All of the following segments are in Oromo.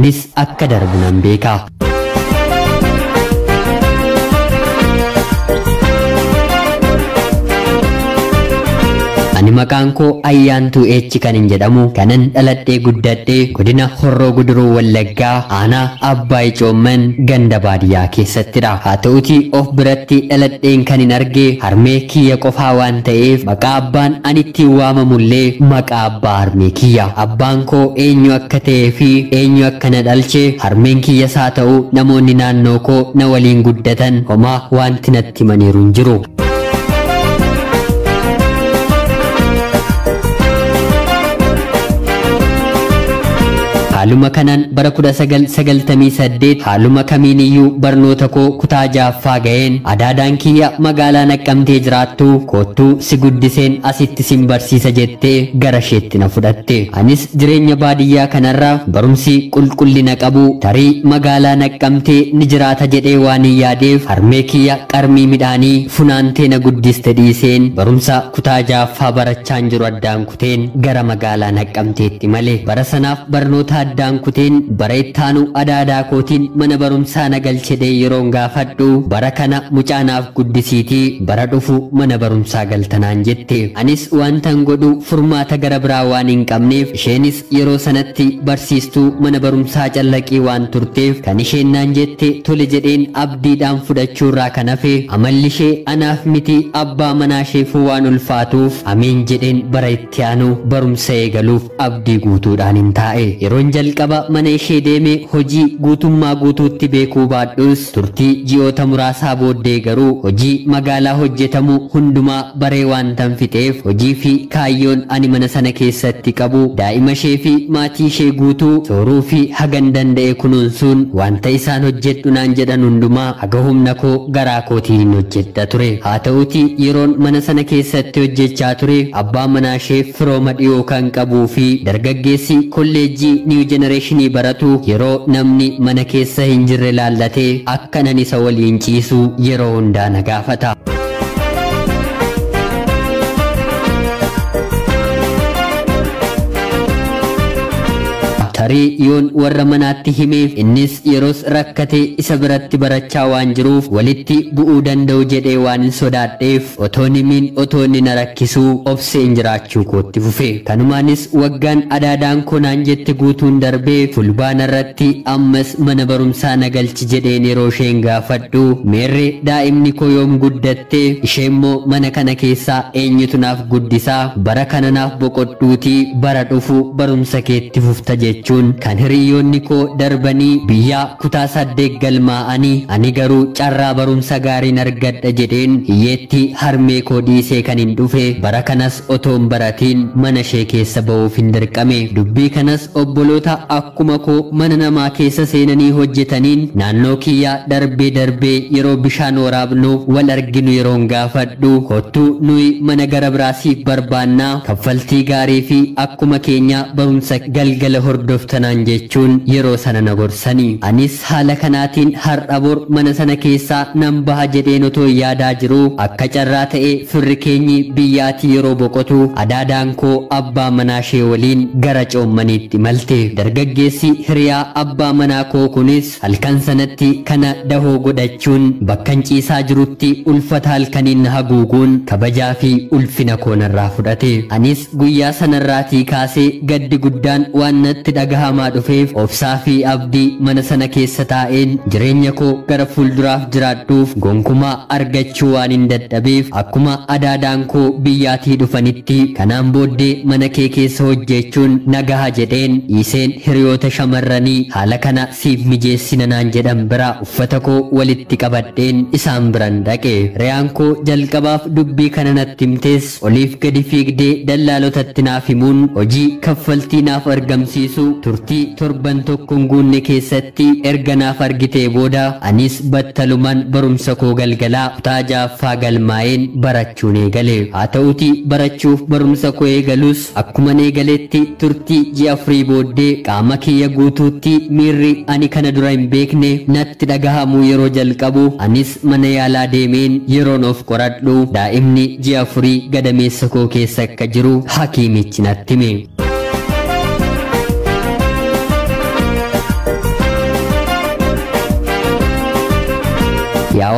kunis akka darbu nan beeka. Ani maqaan koo Ayyaantuu Eechi kanin jedhamu kanan dhaladhee guddadhee godina Horroo Guduruu Wallaggaa aanaa Abbaay Coomman ganda baadiyyaa keessattidha. Haa ta'utii of biratti dhaladheen kanin arge harmee kiyya qofaa waan ta'eef maqaa abbaan ani ittiin waamamullee maqaa abbaa harmee kiyya. Abbaan koo eenyu akka ta'ee fi eenyu akka na dhalche harmeen kiyyas haa ta'u namoonni naannoo koo na waliin guddatan homaa wanti natti himaniiru hin jiru. Haaluma kanaan bara 1998 haaluma kamiiniyyuu barnoota koo kutaa jaaffaa ga'een adaadaan kiyya magaalaa Naqqamtee jiraattu kottuu si guddiseen asitti sin barsiisa jettee gara isheetti na fudhatte. Anis jireenya baadiyyaa kanarraa barumsi qulqullina qabu tarii magaalaa Naqqamtee ni jiraata jedhee waan hin yaadeef harmee kiyya qarmii midhaanii funaantee na guddiste dhiiseen barumsa kutaa jaaffaa barachaan jiru addaan kuteen gara magaalaa Naqqamteetti malee bara sanaaf barnoota addaan kuteen bara ittaanu adaadaa kootiin mana barumsaa na galchedhee yeroon gaafadhu bara kana mucaanaaf guddisiitii bara dhufu mana barumsaa galtanaan jette. Anis wantan godhu furmaata gara biraa waan hin qabneef isheenis yeroo sanatti barsiistuu mana barumsaa callaqii waan turteef kan isheen naan jette tole jedheen abdiidhaan fudhachuurraa kan hafe amalli ishee anaaf miti abbaa manaa isheefuu waan ulfaatuuf ameen jedheen bara itti aanu barumsa eegaluuf abdii guutuudhaan hin taa'e. Yeroon jalqaba mana ishee deeme hojii guutummaa guutuutti beekuu baadhus turtii ji'oota muraasaa booddee garuu hojii magaalaa hojjetamu hundumaa baree waan tan fixeef hojii fi kaayyoon ani mana sana keessatti qabu daa'ima ishee fi maatii ishee guutuu sooruu fi hagan danda'e kunuunsuun wanta isaan hojjedhu naan jedhan hundumaa haga humna koo garaa kootiin hojjedha ture. Haa ta'uutii yeroon mana sana keessatti hojjechaa ture abbaa manaa ishee firooma dhiyoo kan qabuu fi dargaggeessi kolleejjii New Generation baratu yeroo namni mana keessa hin jirre laallatee akka nan isa waliin ciisu yeroo hundaa na gaafata. tarii yoon warra manaatti himeef innis yeroos rakkatee isa biratti barachaa waan jiruuf walitti bu'uu danda'u jedhee waan hin sodaadheef otoon himiin otoon na rakkisuu obseen jiraachuu kootti fufe. Kanumaanis waggaan adaadaan konaan jette guutuun darbee fulbaana irratti ammas mana barumsaa na galchi jedheen yeroo isheen gaafadhu meerree daa'imni koo yoom guddatte isheemmoo mana kana keessaa eenyutu naaf guddisaa bara kana naaf boqodhuutii bara dhufu barumsa keetti fufta jechuun kan hiriyoonni koo darbanii biyyaa kutaa 8 galmaa'anii ani garuu carraa barumsa gaariin argadha jedheen hiyyeetti harmee koo dhiisee kan hin dhufe bara kanas otoon baratiin mana ishee keessa ba'uuf hin dirqame. Dubbii kanas obboloota akkuma koo mana namaa keessa seenanii hojjetaniin naannoo kiyyaa darbee yeroo bishaan waraabnu wal arginu yeroon gaafadhu kottuu nuyi mana gara biraasiif barbaannaa kaffaltii gaarii fi akkuma keenya barumsa galgala hordoftanaan jechuun yeroo sana na gorsanii. Anis haala kanaatiin har'a bor mana sana keessaa nan baha jedheen otoo yaadaa jiru akka carraa ta'e firri keenyi biyyaatii yeroo boqotu adaadaan koo abbaa manaa ishee waliin gara coommaniitti malte. Dargaggeessi hiriyaa abbaa manaa koo kunis halkan sanatti kana dahoo godhachuun bakkan ciisaa jirutti ulfata halkaniin haguuguun kabajaa fi ulfina koonarraa fudhate. Anis guyyaa sanarraatii kaasee gaddi guddaan waan natti dhagahamaa dhufeef obsaa fi abdii mana sana keessa taa'een jireenya koo gara fuulduraaf jiraadhuuf gonkumaa argachuu waan hin dadhabeef akkuma adaadaan koo biyyaatii dhufanitti kanaan booddee mana kee keessa hojjechuun nagaha jedheen dhiiseen hiriyoota shamarranii haala kana siif mijeessina naan jedhan bira uffata koo walitti qabadheen isaan biran dhaqe. Riyaan koo jalqabaaf dubbii kana natti himtees oliif gadi fiigdee dallaalotatti naaf himuun hojii kaffaltii naaf argamsiisu turtii torban tokkoon guunne keessatti erga naaf argitee booda anis battalumaan barumsa koo galgalaa kutaa jaaffaa galmaa'een barachuun eegale. Haa ta'uutii barachuuf barumsa koo eegalus akkuma eegaletti turtii ji'a 4 booddee qaama kiyya guutuutti miirri ani kana dura hin beekne natti dhagahamuu yeroo jalqabu anis mana yaalaa deemeen yeroon of qoradhu daa'imni ji'a 4 gadameessa koo keessa akka jiru hakiimichi natti hime.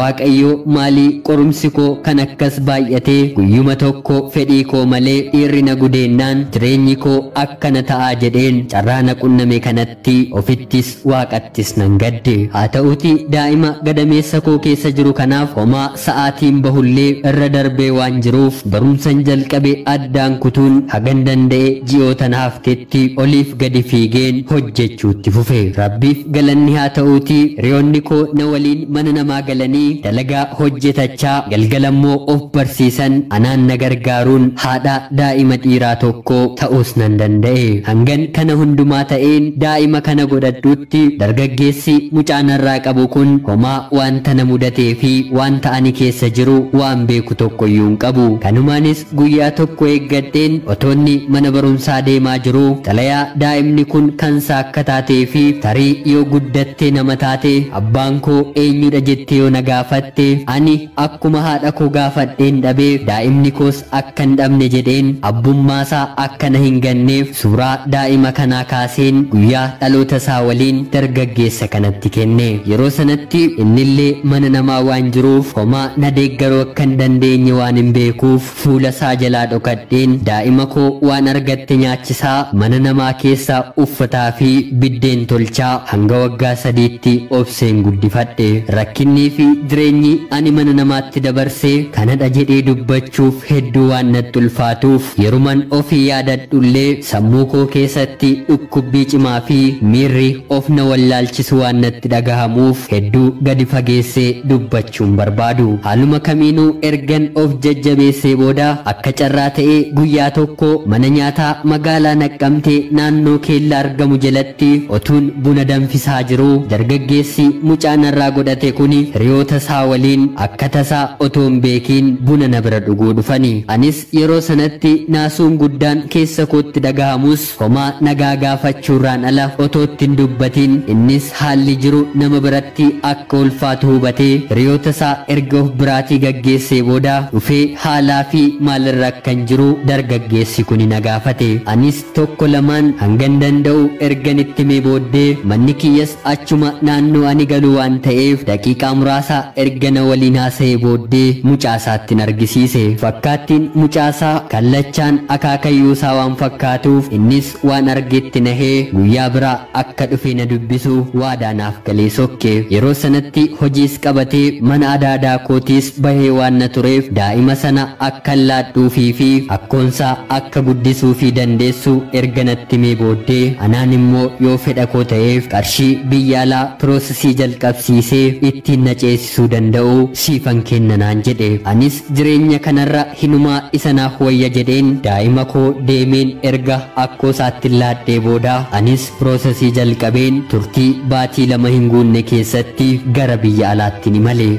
waaqayyo maalii qorumsi koo kan akkas baay'ate guyyuma tokko fedhii koo malee dhiirri na gudeennaan jireenyi koo akkana ta'aa jedheen carraa na qunname kanatti ofittis waaqattis nan gadde. haa ta'uuti daa'ima gadameessa koo keessa jiru kanaaf homaa sa'aatiin bahullee irra darbee waan jiruuf barumsan jalqabe addaan kutuun hagan danda'e ji'oota haftetti oliif gadi fiigeen hojjechuutti fufe. rabbiif galanni haa ta'uuti hiriyoonni koo na waliin mana namaa galanii dalagaa hojjetachaa galgalammoo of barsiisan anaan na gargaaruun haadha daa'ima dhiiraa tokko ta'uus nan danda'e. hangan kana hundumaa ta'een daa'ima kana godhadhuutti dargaggeessi mucaanarraa qabu kun homaa wanta na mudatee fi wanta ani keessa jiru waan beeku tokkoyyuu hin qabu. kanumaanis guyyaa tokko eeggadheen otoonni mana barumsaa deemaa jiru xalayaa daa'imni kun kansaa akka taatee fi tarii yoo guddattee nama taate abbaan koo eenyudha jettee yoo na gaafatte ani akkuma haadha koo gaafadheen dhabee daa'imni koos akka hin dhabne jedheen abbummaasaa akka na hin ganneef suuraa daa'ima kanaa kaaseen guyyaa dhaloota isaa waliin dargaggeessa kanatti kenne. yeroo sanatti innillee mana namaa waan jiruuf homaa na deeggaruu akka hin dandeenye waan hin beekuuf fuula isaa jalaa dhokadheen daa'ima koo waan argatte nyaachisaa mana namaa keessaa uffataa fi biddeen tolchaa hanga waggaa 3tti obseen guddifadhe. rakkinnii fi jireenyi ani mana namaatti dabarsee kanadha jedhee dubbachuuf hedduu waan natti ulfaatuuf yeruman ofii yaadadhullee sammuu koo keessatti dhukkubbii cimaa fi miirri of na wallaalchisu waan natti dhagahamuuf hedduu gadi fageessee dubbachuun barbaadu. haaluma kamiinuu ergan of jajjabeessee booda akka carraa ta'ee guyyaa tokko mana nyaataa magaalaa Naqqamtee naannoo keellaa argamu jalatti otuun buna danfisaa jiru dargaggeessi mucaanarraa godhate kuni hiriyoota isaa waliin akka tasaa otoo hin beekiin buna na bira dhuguu dhufani. anis yeroo sanatti naasuun guddaan keessa kootti dhagahamus homaa nagaa gaafachuurraan ala otootti hin dubbatiin innis haalli jiru nama biratti akka ulfaatu hubatee hiriyoota isaa erga of biraatii gaggeessee booda dhufee haalaa fi maalirra akkan jiru dargaggeessi kuni na gaafate. anis tokko lamaan hangan danda'u ergan itti mee booddee manni kiyyas achuma naannoo ani galu waan ta'eef daqiiqaa muraasa erga na waliin haasa'ee booddee mucaasaatti argisiise. fakkaattiin mucaasaa kallachaan akaakayyuusaa waan fakkaatuuf innis waan argetti nahee guyyaa biraa akka dhufe na dubbisu waadaanaaf galee sokke. yeroo sanatti hojiis qabatee mana adaadaa kootiis bahee waan na tureef daa'ima sana akka laadhuufii fi akkoonsaa akka guddisuu fi dandeessu erga natti mee booddee anaan immoo yoo fedha koo ta'eef qarshii biyya alaa piroosesii jalqabsiisee ittiin na ceesisuu danda'u siifan kenna naan jedhe. anis jireenya kanarra hinumaa isa naaf wayya jedheen daa'ima koo deemeen erga akkoosaatti laadhee booda anis piroosesii jalqabeen turtii baatii 2 hin guunne keessatti gara biyya alaatti ni male.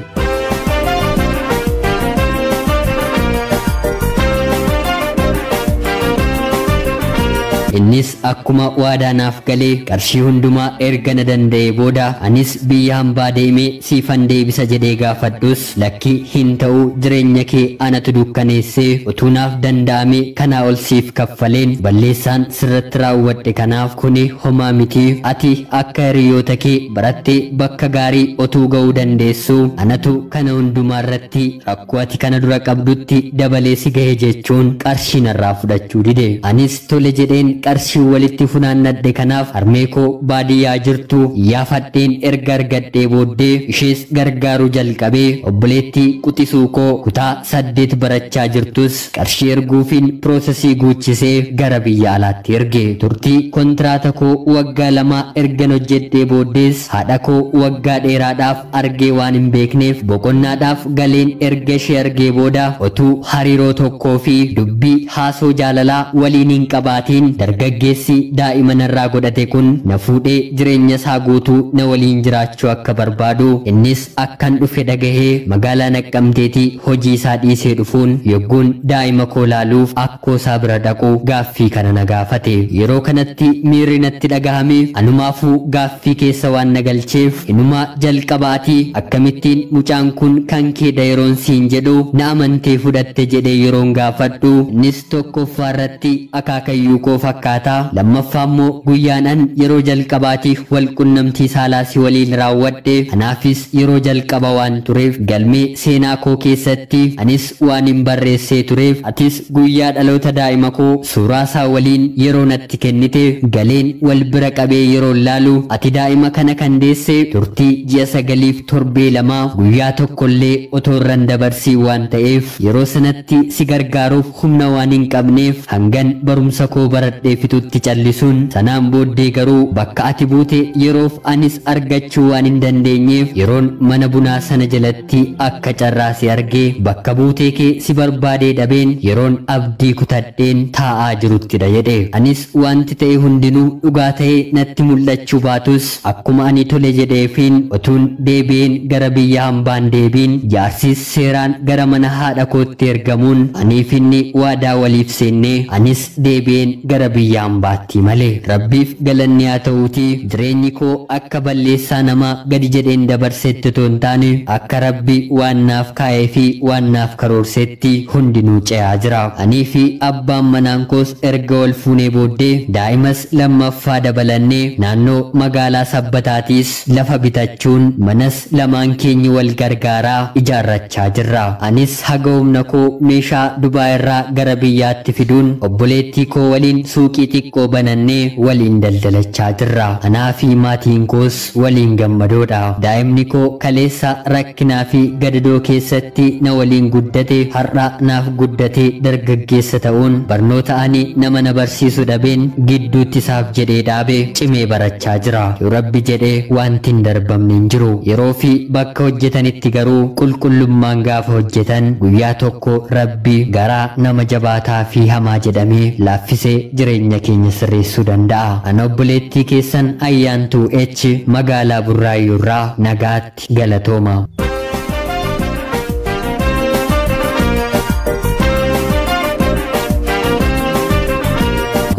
innis akkuma waadaanaaf galee qarshii hundumaa erga na danda'e booda anis biyya hambaa deemee siifan deebisa jedhee gaafadhus lakki hin ta'u jireenya kee anatu dukkaneessee utuu naaf danda'ame kanaa ol siif kaffaleen balleessaan sirratti raawwadhe kanaaf kuni homaa miti ati akka hiriyoota kee barattee bakka gaarii utuu ga'uu dandeessu anatu kana hundumaa irratti rakkoo ati kana dura qabdutti dabalee si gahe jechuun qarshii narraa fudhachuu dide. anis tole jedheen qarshii walitti funaannadhe kanaaf harmee koo baadiyyaa jirtu yaafadheen erga argadhee booddee ishees gargaaruu jalqabee obboleettii quxisuu koo kutaa 8 barachaa jirtus qarshii erguufiin piroosesii guuchisee gara biyya alaatti erge. turtii kontraata koo waggaa 2 ergan hojjedhee booddees haadha koo waggaa dheeraadhaaf argee waan hin beekneef boqonnaadhaaf galeen erga ishee argee booda otuu hariiroo tokkoo fi dubbii haasoo jaalalaa waliin hin qabaatiin dargaggeessi daa'ima narraa godhate kun na fuudhee jireenya isaa guutuu na waliin jiraachuu akka barbaadu innis akkan dhufe dhagahee magaalaa Naqqamteetii hojii isaa dhiisee dhufuun yogguun daa'ima koo laaluuf akkoo isaa bira dhaqu gaaffii kana na gaafate. yeroo kanatti miirri natti dhagahame anumaafuu gaaffii keessa waan na galcheef inumaa jalqabaatii akkamittiin mucaan kun kan keedha yeroon siin jedhu na amantee fudhatte jedhee yeroon gaafadhu innis tokkoffaarratti akaakayyuu koo fakkaata. Lammaffaa immoo guyyaan an yeroo jalqabaatiif wal qunnamtii saalaa si waliin raawwadhe anaafis yeroo jalqaba waan tureef galmee seenaa koo keessatti anis waan hin barreessee tureef atis guyyaa dhaloota daa'ima koo suuraa isaa waliin yeroo natti kennite galeen wal bira qabee yeroo laalu ati daa'ima kana kan deesse turtii ji'a 9 torbee 2 guyyaa tokkollee otoo irraan dabarsii waan ta'eef yeroo sanatti si gargaaruuf humna waan hin qabneef hangan barumsa koo baradhee fitutti callisuun sanaan booddee garuu bakka ati buute yeroof anis argachuu waan hin dandeenyeef yeroon mana bunaa sana jalatti akka carraase argee bakka buutee kee si barbaadee dhabeen yeroon abdii kutadheen taa'aa jiruttidha jedhe. Anis wanti ta'e hundinuu dhugaa ta'ee natti mul'achuu baatus akkuma ani tole jedheefiin otuun deebi'een gara biyya hambaan deebiin jaarsis seeraan gara mana haadha kootti ergamuun aniif inni waadaa waliif seennee anis deebi'een gara biyya hambaatti malee. Rabbiif galanni haa ta'uutii jireenyi koo akka balleessaa namaa gadi jedheen dabarsetti otoo hin taane akka Rabbi waan naaf kaa'ee fi waan naaf karoorsetti hundinuu ce'aa jira. Anii fi abbaan manaan koos erga wal fuunee booddee daa'imas lammaffaa dabalannee naannoo magaalaa Sabbataatiis lafa bitachuun manas lamaan keenyi wal gargaaraa ijaarrachaa jirra. Anis haga humna koo meeshaa Dubaa irraa gara biyyaatti fiduun obboleettii koo waliin suuqii xiqqoo banannee waliin daldalachaa jirra. Anaa fi maatiin koos waliin gammadoodha. Daa'imni koo kaleessa rakkinaa fi gadadoo keessatti na waliin guddate har'a naaf guddatee dargaggeessa ta'uun barnoota ani nama na barsiisu dhabeen gidduutti isaaf jedhee dhaabe cimee barachaa jira. Yoo Rabbi jedhee wanti hin darbamne hin jiru. Yeroo fi bakka hojjetanitti garuu qulqullummaan gaafa hojjetan guyyaa tokko Rabbi garaa nama jabaataa fi hamaa jedhamee laaffisee jireenya keenya sirreessuu danda'a. Ana obboleettii keessan Ayyaantuu H magaalaa Burraayyuurraa nagaatti galatooma.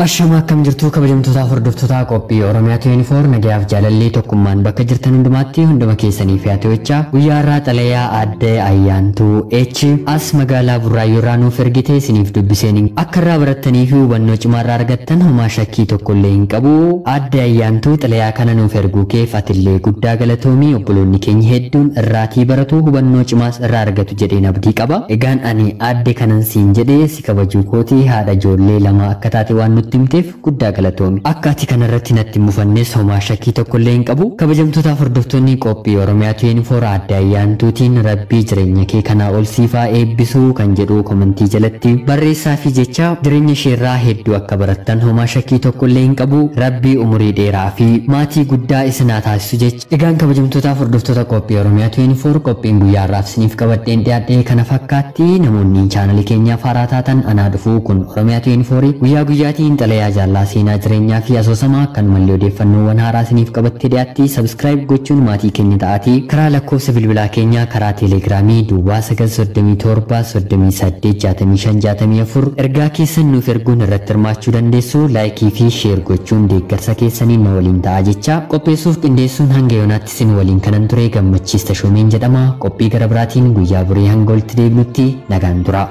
Ashama akkam jirtu kabajamtoota hordoftoota qophii Oromiyaa 24 nagayaaf jaalallee tokkummaan bakka jirtan hundumaatti hunduma keessanii fi atiyocha guyyaa irraa xalayaa aadde Ayyaantuu H as magaalaa Burraayyuurraa nuuf ergite isiniif dubbiseen akka irraa barattanii fi hubannoo cimaa irraa argattan homaa shakkii tokkollee hin qabu. Aadde Ayyaantuu xalayaa kana nuuf erguu keef atillee guddaa galatoomii obboloonni keenya hedduun irraatii baratu hubannoo cimaas irraa argatu jedheen abdii qaba. Egaan ani aadde kanan siin jedhee si kabajuu kootii haadha ijoollee lama akka taate waan timteef guddaa galatoomi. Akka ati kanarratti natti mufannes homaa shakkii tokkollee hin qabu. Kabajamtoota hordoftoonni qophii Oromiyaa 24 Aadde Ayyaantuutiin Rabbii jireenya kee kanaa ol siifaa eebbisuu kan jedhu komentii jalatti barreessaa fi jecha jireenya isheerraa hedduu akka barattan homaa shakkii tokkollee hin qabu. Rabbii umurii dheeraa fi maatii guddaa isinaa taasisu jecha. Egaan kabajamtoota hordoftoota qophii Oromiyaa 24 qophiin guyyaarraaf isiniif qabadheen dhiyaadhee kana fakkaatti. Namoonni chaanalii keenyaaf haaraa taatan anaa dhufuu kun Oromiyaa 24 guyyaa guyyaatiin xalayaa jaallaa seenaa jireenyaa fi asoosamaa kan mallee odeeffannoowwan haaraa isiniif qabattee dhiyaatti sabskiraayib gochuun maatii keenya ta'aatii karaa lakkoofsa bilbilaa keenyaa karaa teelegiraamii duwwaa 937 ergaa keessan nuuf erguun irratti hirmaachuu dandeessu. Laayikii fi sheer gochuun deeggarsa keessanii na waliin ta'aa jecha qopheessuuf qindeessuun hanga yoonaatti isin waliin kanan ture gammachiista shoomeen jedhama. Qophii gara biraatiin guyyaa burii hanga walitti deebinutti nagaan tura.